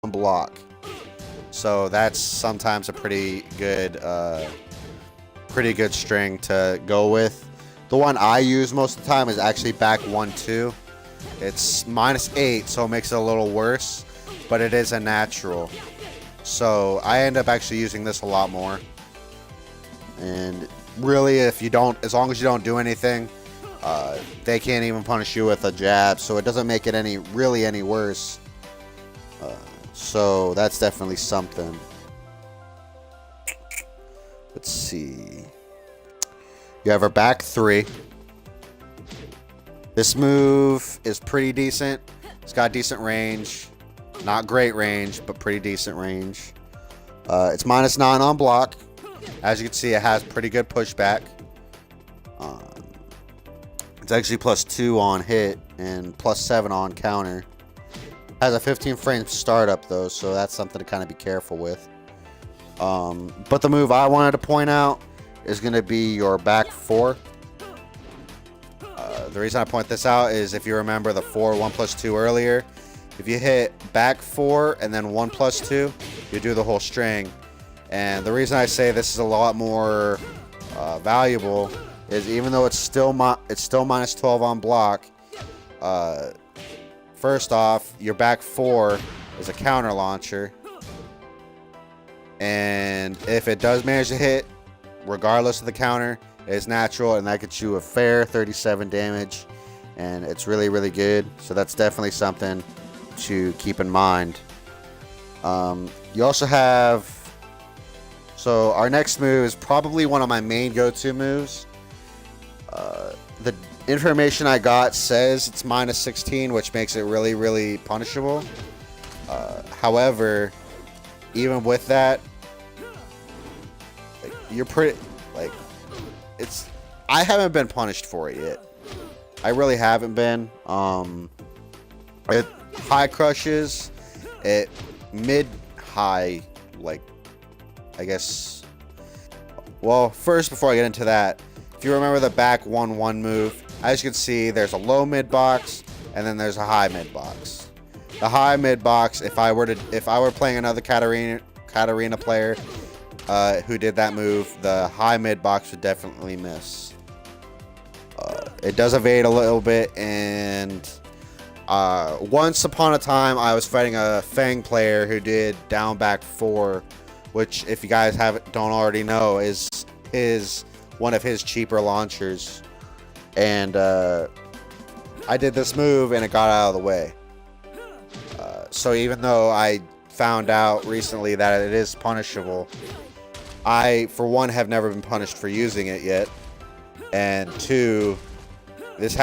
block. So that's sometimes a pretty good string to go with. The one I use most of the time is actually back 1-2. It's -8, so it makes it a little worse, but it is a natural. So I end up actually using this a lot more. And really, if you don't, as long as you don't do anything, they can't even punish you with a jab, so it doesn't make it really any worse. So that's definitely something. Let's see. You have her back 3. This move is pretty decent. It's got decent range. Not great range, but pretty decent range. It's -9 on block. As you can see, it has pretty good pushback. It's actually +2 on hit and +7 on counter. Has a 15 frame startup though, so that's something to kind of be careful with. But the move I wanted to point out is going to be your back 4. The reason I point this out is if you remember the 4 1+2 earlier, if you hit back 4 and then 1+2, you do the whole string. And the reason I say this is a lot more valuable is even though it's still -12 on block. First off, your back 4 is a counter launcher, and if it does manage to hit, regardless of the counter, it's natural, and that gets you a fair 37 damage, and it's really, really good. So that's definitely something to keep in mind. You also have, so our next move is probably one of my main go-to moves. The information I got says it's -16, which makes it really, really punishable. However, even with that, you're pretty, like, I haven't been punished for it yet. I really haven't been. It high crushes, it mid-high, like, I guess. Well, first, before I get into that, if you remember the back 1-1 move, as you can see, there's a low mid box and then there's a high mid box. The high mid box, if I were playing another Katarina player who did that move, the high mid box would definitely miss. It does evade a little bit, and once upon a time I was fighting a Fang player who did down back 4, which, if you guys don't already know, is one of his cheaper launchers. And I did this move and it got out of the way. So even though I found out recently that it is punishable, I, for one, have never been punished for using it yet. And 2, this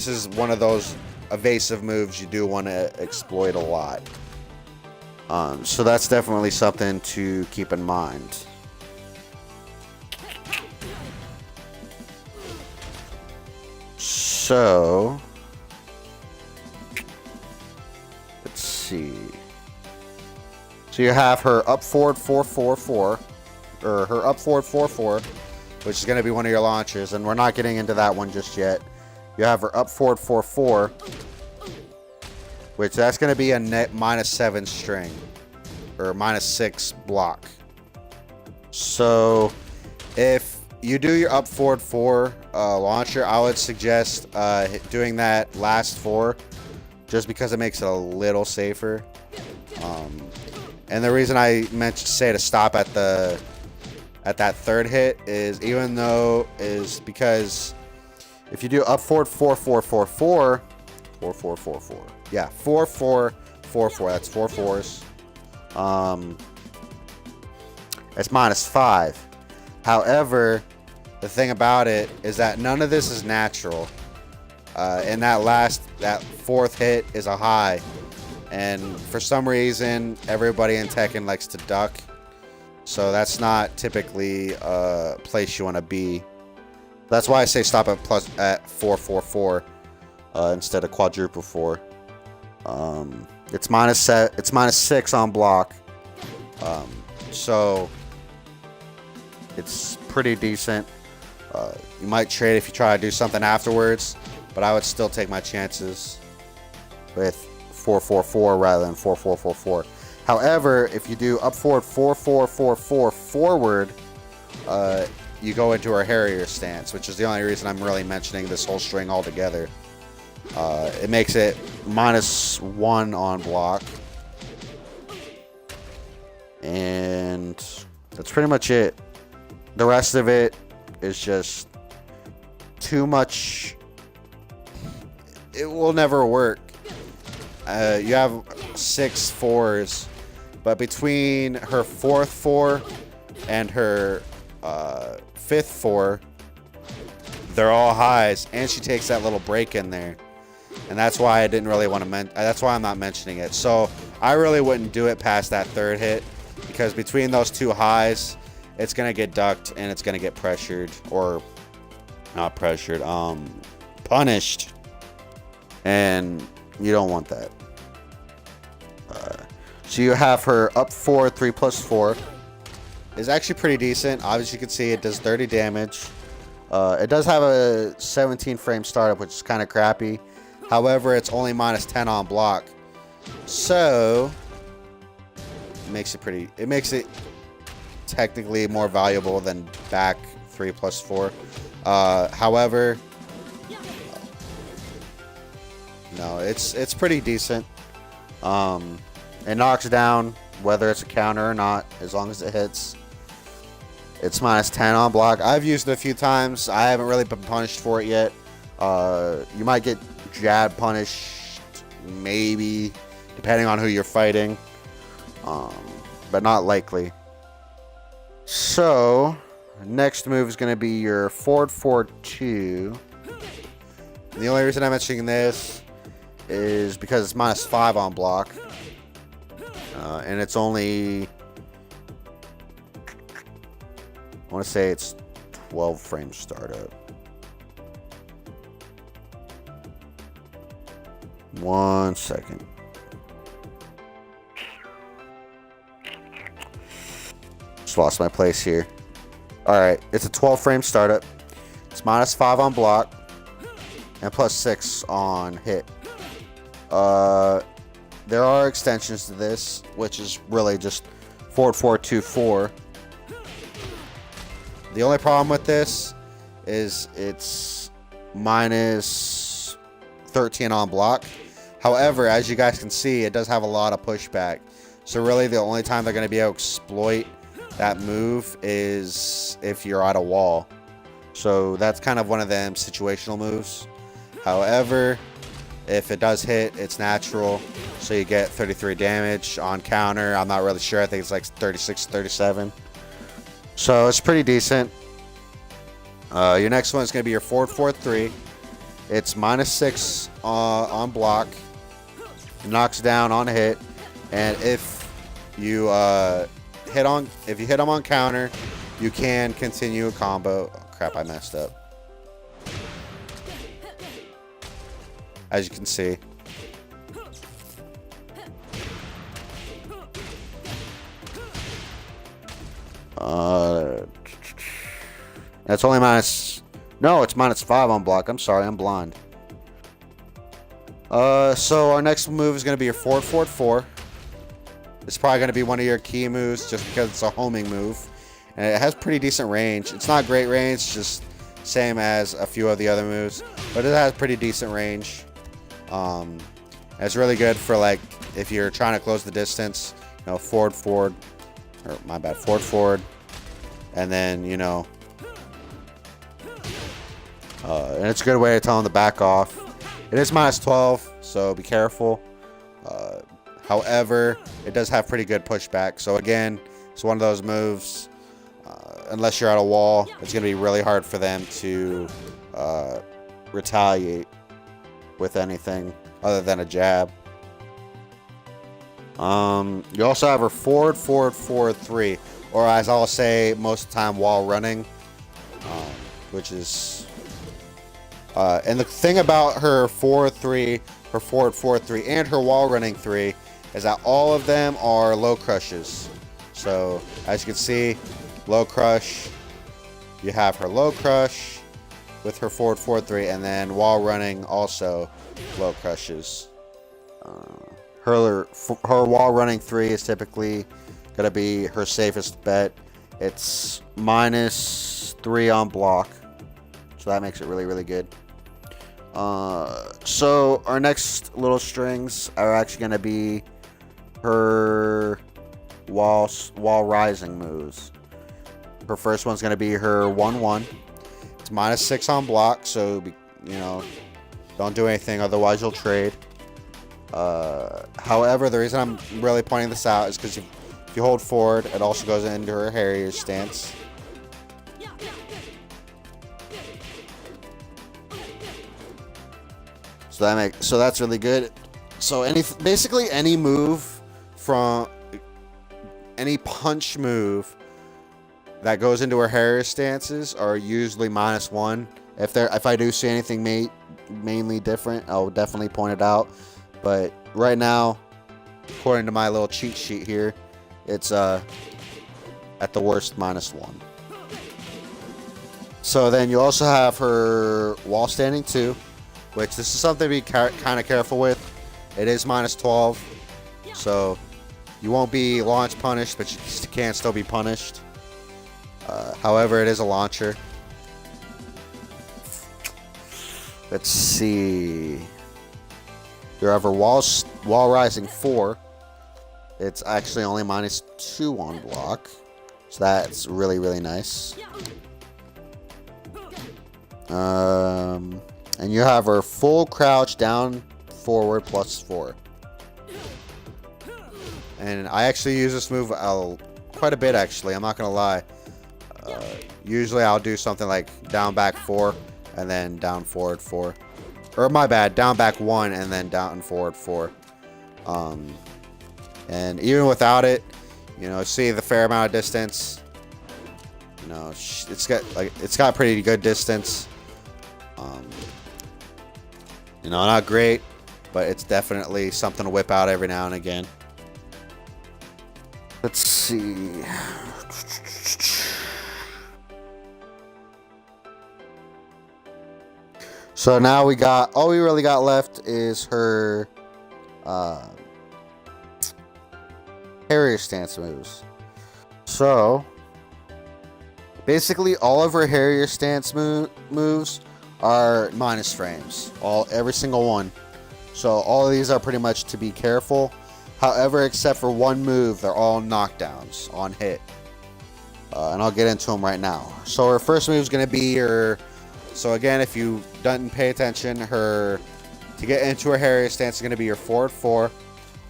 is one of those evasive moves you do want to exploit a lot. So that's definitely something to keep in mind. So let's see. So you have her up forward 4-4-4, or her up forward 4-4, which is going to be one of your launchers, and we're not getting into that one just yet. You have her up forward 4-4, which that's going to be a net -7 string, or -6 block. So if you do your up forward 4 launcher, I would suggest doing that last 4, just because it makes it a little safer. And the reason I meant to say to stop at that 3rd hit is because if you do up forward 4-4-4-4, 4-4-4-4, yeah, 4-4-4-4, that's 4 4s. It's -5. However, the thing about it is that none of this is natural. And that 4th hit is a high. And for some reason, everybody in Tekken likes to duck. So that's not typically a place you want to be. That's why I say stop at 4-4-4 instead of quadruple 4. It's -6 on block. So it's pretty decent. You might trade if you try to do something afterwards, but I would still take my chances with 444 rather than 4444. However, if you do up forward 4444 forward, you go into her Harrier stance, which is the only reason I'm really mentioning this whole string altogether. It makes it -1 on block. And that's pretty much it. The rest of it is just too much. It will never work. You have 6 4s, but between her 4th 4 and her 5th 4, they're all highs, and she takes that little break in there, and that's why I didn't really want to that's why I'm not mentioning it. So I really wouldn't do it past that 3rd hit, because between those 2 highs, it's gonna get ducked and it's gonna get pressured, or not pressured, punished, and you don't want that. So you have her up 4 3+4. Is actually pretty decent. Obviously, you can see it does 30 damage. It does have a 17 frame startup, which is kind of crappy. However, it's only -10 on block, so it makes it technically more valuable than back 3+4. However, no, it's pretty decent. It knocks down whether it's a counter or not, as long as it hits. It's -10 on block. I've used it a few times. I haven't really been punished for it yet. You might get jab punished, maybe, depending on who you're fighting, but not likely. So, next move is going to be your forward 4-2. The only reason I'm mentioning this is because it's -5 on block, and it's only, I want to say it's 12 frame startup. 1 second. Just lost my place here. Alright, it's a 12 frame startup. It's -5 on block and +6 on hit. There are extensions to this, which is really just forward 4-2-4. The only problem with this is it's -13 on block. However, as you guys can see, it does have a lot of pushback. So really the only time they're going to be able to exploit that move is if you're at a wall. So that's kind of one of them situational moves. However, if it does hit, it's natural. So you get 33 damage on counter. I'm not really sure. I think it's like 36, 37. So it's pretty decent. Your next one is going to be your forward 4-3. It's -6 on block. It knocks down on hit. And if you hit them on counter, you can continue a combo. Oh, crap, I messed up. As you can see. That's only no, it's -5 on block. I'm sorry, I'm blind. So our next move is going to be your forward 4-4. It's probably going to be one of your key moves just because it's a homing move. And it has pretty decent range. It's not great range, just same as a few of the other moves. But it has pretty decent range. It's really good for, like, if you're trying to close the distance, you know, forward, or my bad, forward, and then, you know, and it's a good way to tell them to back off. It is -12, so be careful. However, it does have pretty good pushback. So again, it's one of those moves, unless you're at a wall, it's going to be really hard for them to retaliate with anything other than a jab. You also have her forward 4-3, or as I'll say most of the time, wall running, which is and the thing about her 4-3, her forward 4-3, and her wall running 3 is that all of them are low crushes. So as you can see, low crush, you have her low crush with her forward 4-3, and then wall running also low crushes. her wall running 3 is typically gonna be her safest bet. It's -3 on block, so that makes it really, really good. So our next little strings are actually gonna be her wall rising moves. Her first one's gonna be her 1-1. It's -6 on block, so don't do anything, otherwise you'll trade. However, the reason I'm really pointing this out is because if you hold forward, it also goes into her Harrier stance. So that's really good. So basically any move from any punch move that goes into her Harrier stances are usually -1. If I do see anything mainly different, I'll definitely point it out. But right now, according to my little cheat sheet here, it's at the worst -1. So then you also have her wall standing 2, which this is something to be kind of careful with. It is -12, so you won't be launch punished, but you can still be punished. However, it is a launcher. Let's see. You have her wall rising 4. It's actually only -2 on block, so that's really, really nice. And you have her full crouch down forward +4. And I actually use this move quite a bit, actually. I'm not gonna lie. Usually I'll do something like down back 4 and then down forward 4. Or my bad, down back 1 and then down forward 4. And even without it, see the fair amount of distance. It's got pretty good distance. Not great, but it's definitely something to whip out every now and again. Let's see. So now all we really got left is her Harrier stance moves. So basically all of her Harrier stance moves are minus frames. Every single one. So all of these are pretty much to be careful. However, except for one move, they're all knockdowns on hit. And I'll get into them right now. So her first move is going to be so again, if you didn't pay attention, to get into her Harrier stance is going to be your forward 4,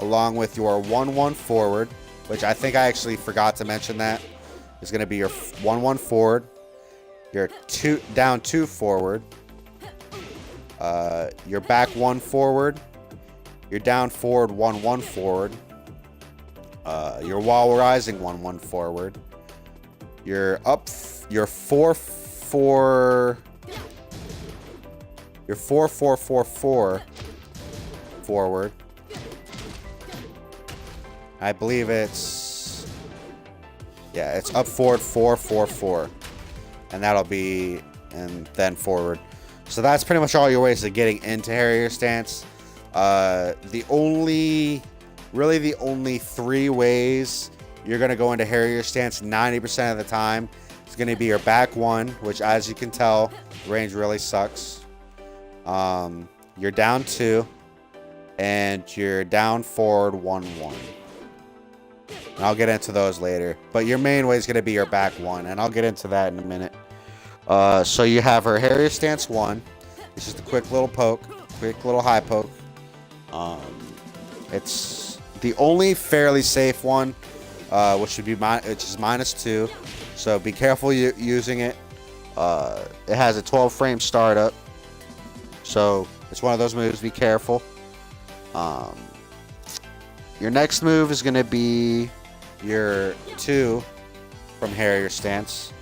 along with your 1-1 forward, which I think I actually forgot to mention that. Is going to be your 1-1 forward, your down 2 forward, your back 1 forward, your down forward 1-1 forward, your wall rising 1-1 forward, your 4-4-4-4 forward. I believe it's up forward 4-4-4, and then forward. So that's pretty much all your ways of getting into Harrier stance. The only 3 ways you're going to go into Harrier stance 90% of the time is going to be your back 1, which, as you can tell, range really sucks. Your down 2, and your down forward 1-1. And I'll get into those later. But your main way is going to be your back 1, and I'll get into that in a minute. So you have her Harrier stance 1. It's just a quick little poke, quick little high poke. It's the only fairly safe one, which is -2. So be careful using it. It has a 12 frame startup, so it's one of those moves. Be careful. Your next move is going to be your 2 from Harrier stance.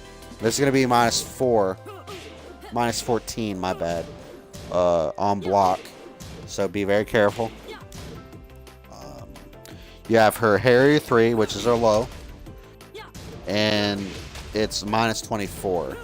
This is going to be -14, my bad, on block. So be very careful. You have her Harrier 3, which is her low, and it's -24.